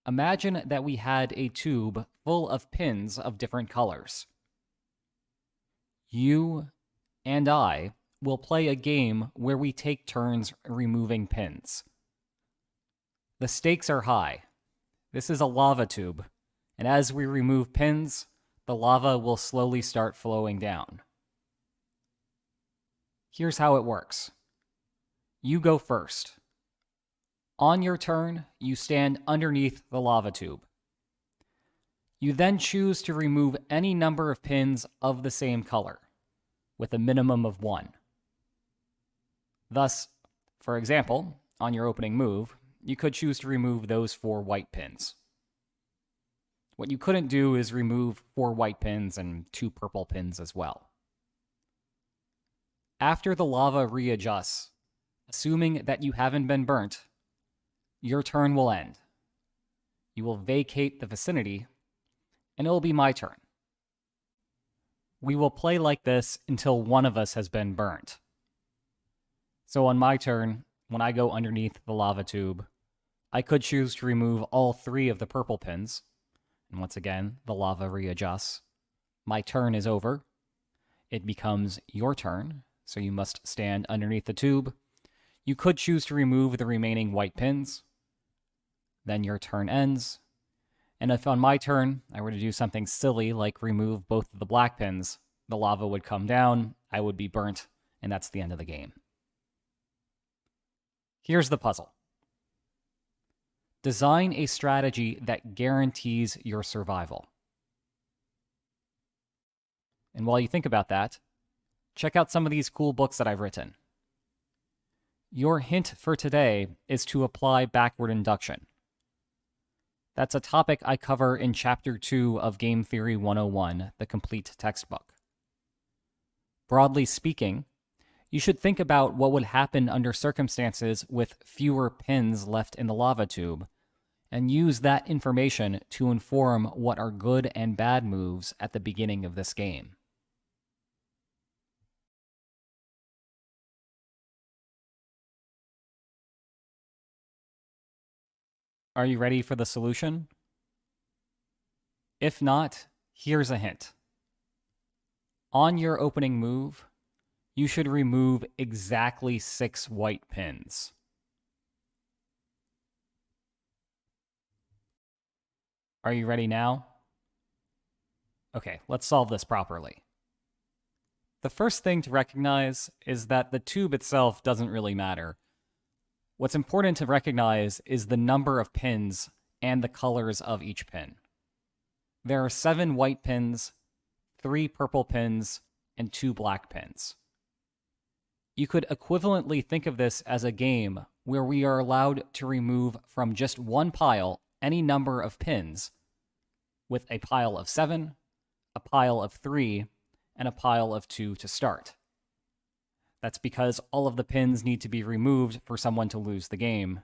Imagine that we had a tube full of pins of different colors. You and I will play a game where we take turns removing pins. The stakes are high. This is a lava tube, and as we remove pins, the lava will slowly start flowing down. Here's how it works. You go first. On your turn, you stand underneath the lava tube. You then choose to remove any number of pins of the same color, with a minimum of 1. Thus, for example, on your opening move, you could choose to remove those 4 white pins. What you couldn't do is remove 4 white pins and 2 purple pins as well. After the lava readjusts, assuming that you haven't been burnt, your turn will end. You will vacate the vicinity, and it will be my turn. We will play like this until one of us has been burnt. So on my turn, when I go underneath the lava tube, I could choose to remove all 3 of the purple pins, and once again, the lava readjusts. My turn is over. It becomes your turn, so you must stand underneath the tube. You could choose to remove the remaining white pins. Then your turn ends. And if on my turn I were to do something silly like remove both of the black pins, the lava would come down, I would be burnt, and that's the end of the game. Here's the puzzle. Design a strategy that guarantees your survival. And while you think about that, check out some of these cool books that I've written. Your hint for today is to apply backward induction. That's a topic I cover in Chapter 2 of Game Theory 101, the complete textbook. Broadly speaking, you should think about what would happen under circumstances with fewer pins left in the lava tube, and use that information to inform what are good and bad moves at the beginning of this game. Are you ready for the solution? If not, here's a hint. On your opening move, you should remove exactly 6 white pins. Are you ready now? Okay, let's solve this properly. The first thing to recognize is that the tube itself doesn't really matter. What's important to recognize is the number of pins and the colors of each pin. There are 7 white pins, 3 purple pins, and 2 black pins. You could equivalently think of this as a game where we are allowed to remove from just one pile any number of pins, with a pile of 7, a pile of 3, and a pile of 2 to start. That's because all of the pins need to be removed for someone to lose the game,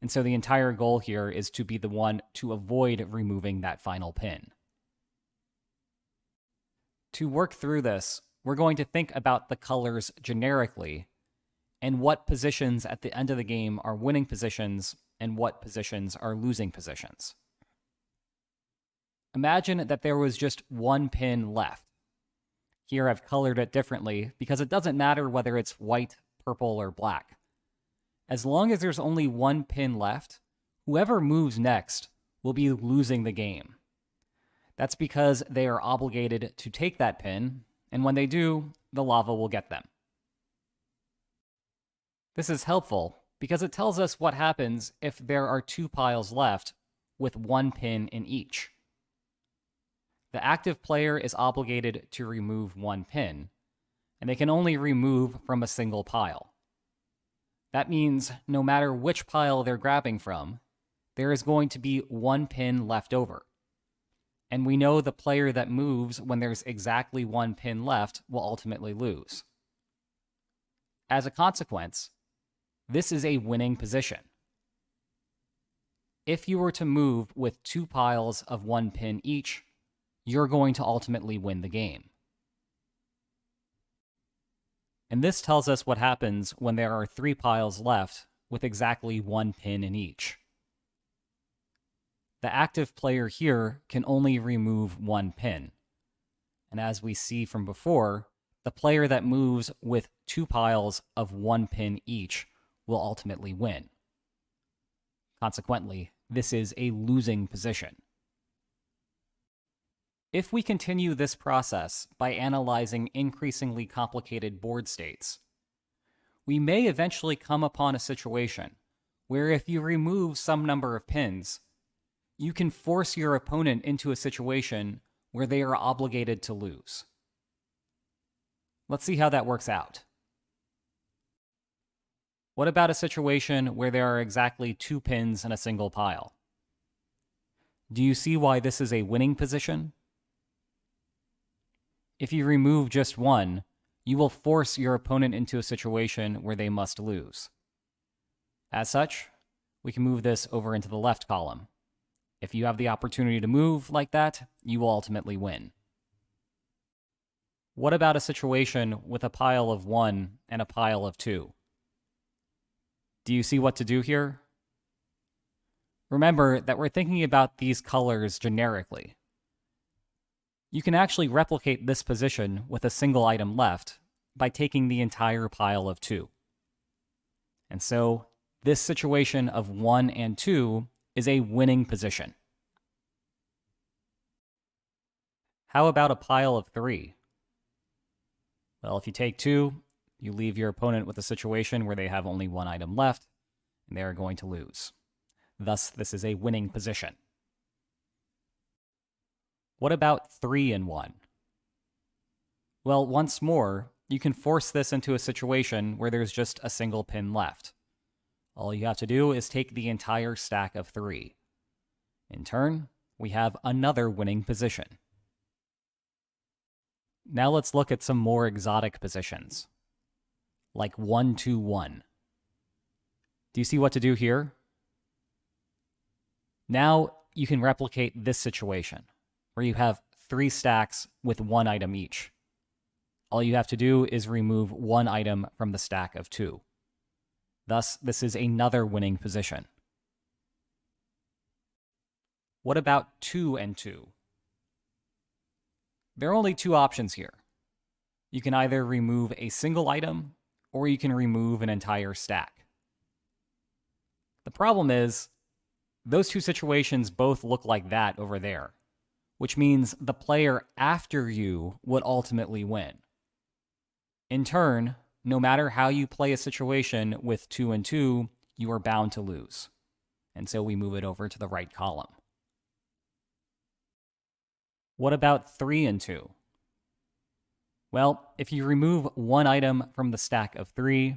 and so the entire goal here is to be the one to avoid removing that final pin. To work through this, we're going to think about the colors generically, and what positions at the end of the game are winning positions, and what positions are losing positions. Imagine that there was just one pin left. Here I've colored it differently because it doesn't matter whether it's white, purple, or black. As long as there's only one pin left, whoever moves next will be losing the game. That's because they are obligated to take that pin, and when they do, the lava will get them. This is helpful because it tells us what happens if there are 2 piles left with 1 pin in each. The active player is obligated to remove 1 pin, and they can only remove from a single pile. That means no matter which pile they're grabbing from, there is going to be 1 pin left over. And we know the player that moves when there's exactly 1 pin left will ultimately lose. As a consequence, this is a winning position. If you were to move with 2 piles of 1 pin each, you're going to ultimately win the game. And this tells us what happens when there are 3 piles left with exactly 1 pin in each. the active player here can only remove one pin. And as we see from before, the player that moves with two piles of one pin each will ultimately win. Consequently, this is a losing position. If we continue this process by analyzing increasingly complicated board states, we may eventually come upon a situation where if you remove some number of pins, you can force your opponent into a situation where they are obligated to lose. Let's see how that works out. What about a situation where there are exactly 2 pins in a single pile? Do you see why this is a winning position? If you remove just one, you will force your opponent into a situation where they must lose. As such, we can move this over into the left column. If you have the opportunity to move like that, you will ultimately win. What about a situation with a pile of 1 and a pile of 2? Do you see what to do here? Remember that we're thinking about these colors generically. You can actually replicate this position with a single item left by taking the entire pile of 2. And so, this situation of 1 and 2 is a winning position. How about a pile of 3? Well, if you take 2, you leave your opponent with a situation where they have only 1 item left, and they are going to lose. Thus, this is a winning position. What about 3 and 1? Well, once more, you can force this into a situation where there's just a single pin left. All you have to do is take the entire stack of 3. In turn, we have another winning position. Now let's look at some more exotic positions, like 1-2-1. Do you see what to do here? Now you can replicate this situation, where you have 3 stacks with 1 item each. All you have to do is remove 1 item from the stack of 2. Thus, this is another winning position. What about 2 and 2? There are only 2 options here. You can either remove a single item, or you can remove an entire stack. The problem is, those 2 situations both look like that over there, which means the player after you would ultimately win. In turn, no matter how you play a situation with 2 and 2, you are bound to lose. And so we move it over to the right column. What about 3 and 2? Well, if you remove 1 item from the stack of 3,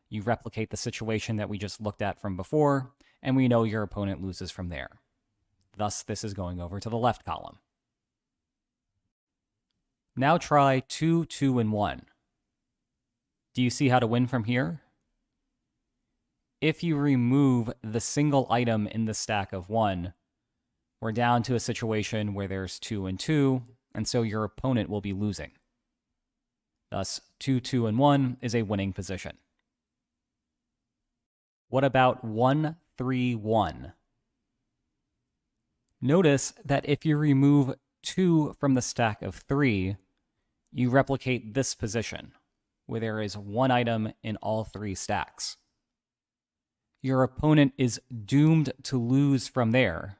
you replicate the situation that we just looked at from before, and we know your opponent loses from there. Thus, this is going over to the left column. Now try 2, 2, and 1. Do you see how to win from here? If you remove the single item in the stack of 1, we're down to a situation where there's 2 and 2, and so your opponent will be losing. Thus, 2, 2, and 1 is a winning position. What about 1, 3, 1? Notice that if you remove 2 from the stack of 3, you replicate this position, where there is 1 item in all 3 stacks. Your opponent is doomed to lose from there,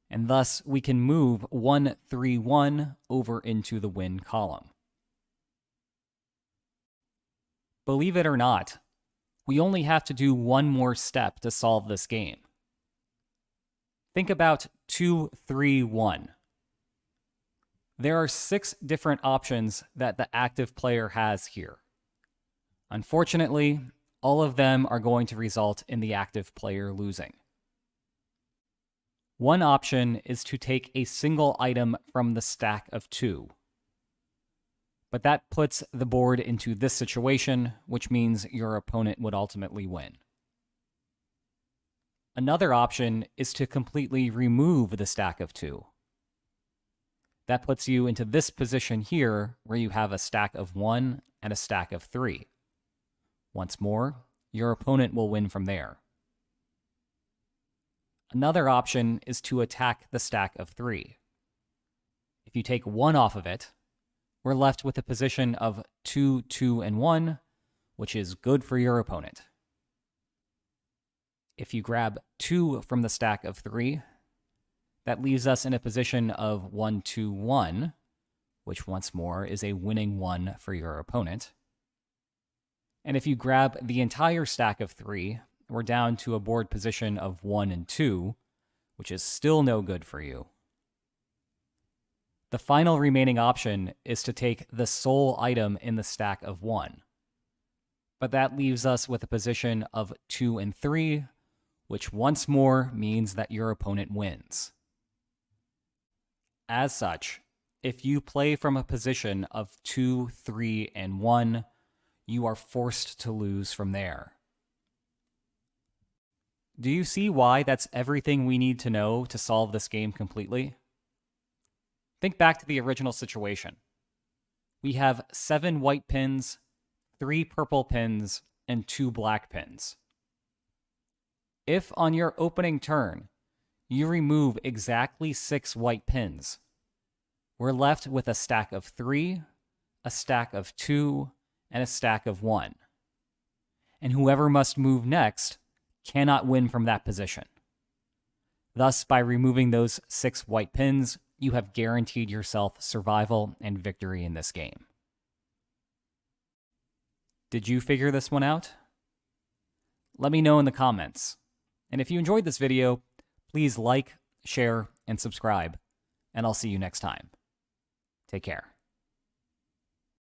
and thus we can move 1, 3, 1 over into the win column. Believe it or not, we only have to do one more step to solve this game. Think about 2, 3, 1. There are 6 different options that the active player has here. Unfortunately, all of them are going to result in the active player losing. One option is to take a single item from the stack of 2. But that puts the board into this situation, which means your opponent would ultimately win. Another option is to completely remove the stack of 2. That puts you into this position here, where you have a stack of 1 and a stack of 3. Once more, your opponent will win from there. Another option is to attack the stack of 3. If you take 1 off of it, we're left with a position of 2, 2, and 1, which is good for your opponent. If you grab 2 from the stack of 3, that leaves us in a position of 1, 2, 1, which once more is a winning 1 for your opponent. And if you grab the entire stack of 3, we're down to a board position of 1 and 2, which is still no good for you. The final remaining option is to take the sole item in the stack of 1. But that leaves us with a position of 2 and 3, which once more means that your opponent wins. As such, if you play from a position of 2, 3, and 1, you are forced to lose from there. Do you see why that's everything we need to know to solve this game completely? Think back to the original situation. We have 7 white pins, 3 purple pins, and 2 black pins. If on your opening turn, you remove exactly 6 white pins, we're left with a stack of 3, a stack of 2, and a stack of 1. And whoever must move next cannot win from that position. Thus, by removing those 6 white pins, you have guaranteed yourself survival and victory in this game. Did you figure this one out? Let me know in the comments. And if you enjoyed this video, please like, share, and subscribe, and I'll see you next time. Take care.